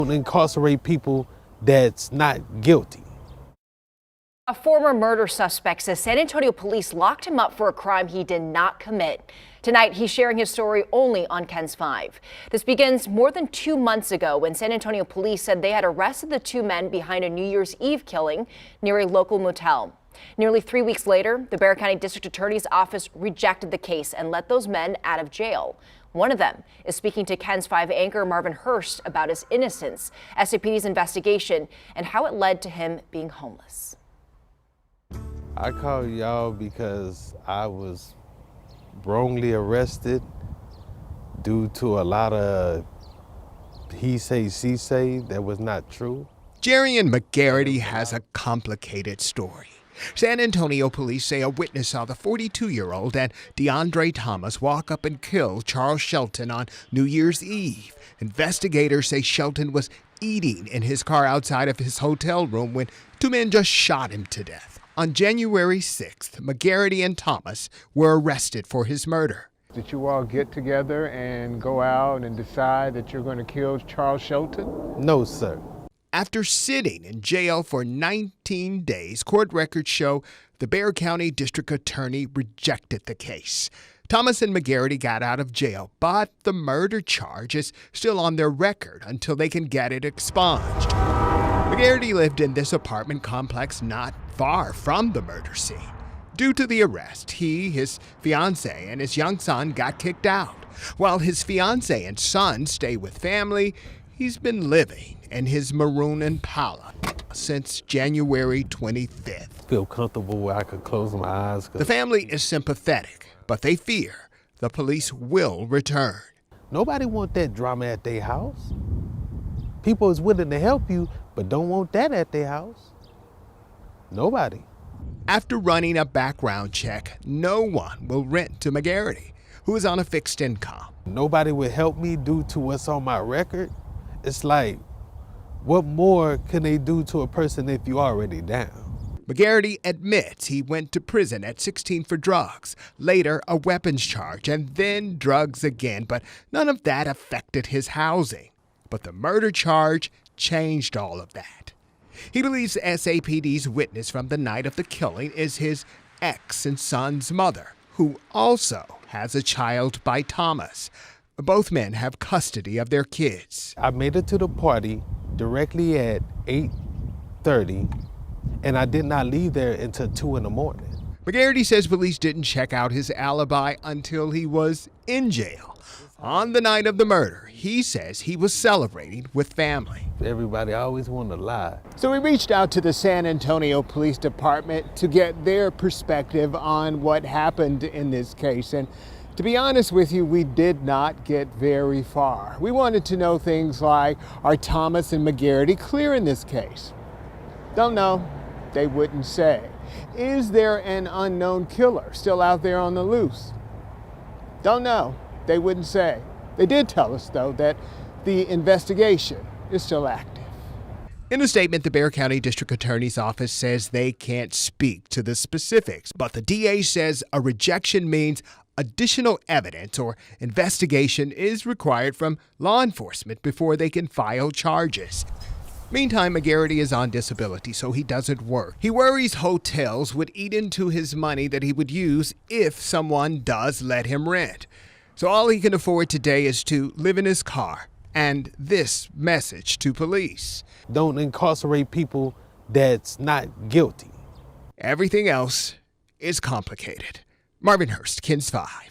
Don't incarcerate people that's not guilty. A former murder suspect says San Antonio police locked him up for a crime he did not commit. Tonight, he's sharing his story only on KENS 5. This begins more than 2 months ago when San Antonio police said they had arrested the two men behind a New Year's Eve killing near a local motel. Nearly 3 weeks later, the Bexar County District Attorney's Office rejected the case and let those men out of jail. One of them is speaking to KENS 5 anchor Marvin Hurst about his innocence, SAPD's investigation, and how it led to him being homeless. I call y'all because I was wrongly arrested due to a lot of he say, she say that was not true. Jarian McGarity has a complicated story. San Antonio police say a witness saw the 42-year-old and Deundray Thomas walk up and kill Charles Shelton on New Year's Eve. Investigators say Shelton was eating in his car outside of his hotel room when two men just shot him to death. On January 6th, McGarity and Thomas were arrested for his murder. Did you all get together and go out and decide that you're going to kill Charles Shelton? No, sir. After sitting in jail for 19 days, court records show the Bexar County District Attorney rejected the case. Thomas and McGarity got out of jail, but the murder charge is still on their record until they can get it expunged. McGarity lived in this apartment complex not far from the murder scene. Due to the arrest, he, his fiancée, and his young son got kicked out. While his fiancée and son stay with family, he's been living in his maroon Impala since January 25th. Feel comfortable where I could close my eyes. The family is sympathetic, but they fear the police will return. Nobody want that drama at their house. People is willing to help you, but don't want that at their house. Nobody. After running a background check, no one will rent to McGarity, who is on a fixed income. Nobody would help me due to what's on my record. It's like, what more can they do to a person if you already down? McGarity admits he went to prison at 16 for drugs, later a weapons charge, and then drugs again, but none of that affected his housing. But the murder charge changed all of that. He believes SAPD's witness from the night of the killing is his ex and son's mother, who also has a child by Thomas. Both men have custody of their kids. I made it to the party directly at 8:30, and I did not leave there until 2 in the morning. McGarity says police didn't check out his alibi until he was in jail. On the night of the murder, he says he was celebrating with family. Everybody always want to lie. So we reached out to the San Antonio Police Department to get their perspective on what happened in this case. And to be honest with you, we did not get very far. We wanted to know things like, are Thomas and McGarity clear in this case? Don't know. They wouldn't say. Is there an unknown killer still out there on the loose? Don't know. They wouldn't say. They did tell us, though, that the investigation is still active. In a statement, the Bexar County District Attorney's Office says they can't speak to the specifics, but the DA says a rejection means additional evidence or investigation is required from law enforcement before they can file charges. Meantime, McGarity is on disability, so he doesn't work. He worries hotels would eat into his money that he would use if someone does let him rent. So all he can afford today is to live in his car. And this message to police: don't incarcerate people that's not guilty. Everything else is complicated. Marvin Hurst, KENS 5.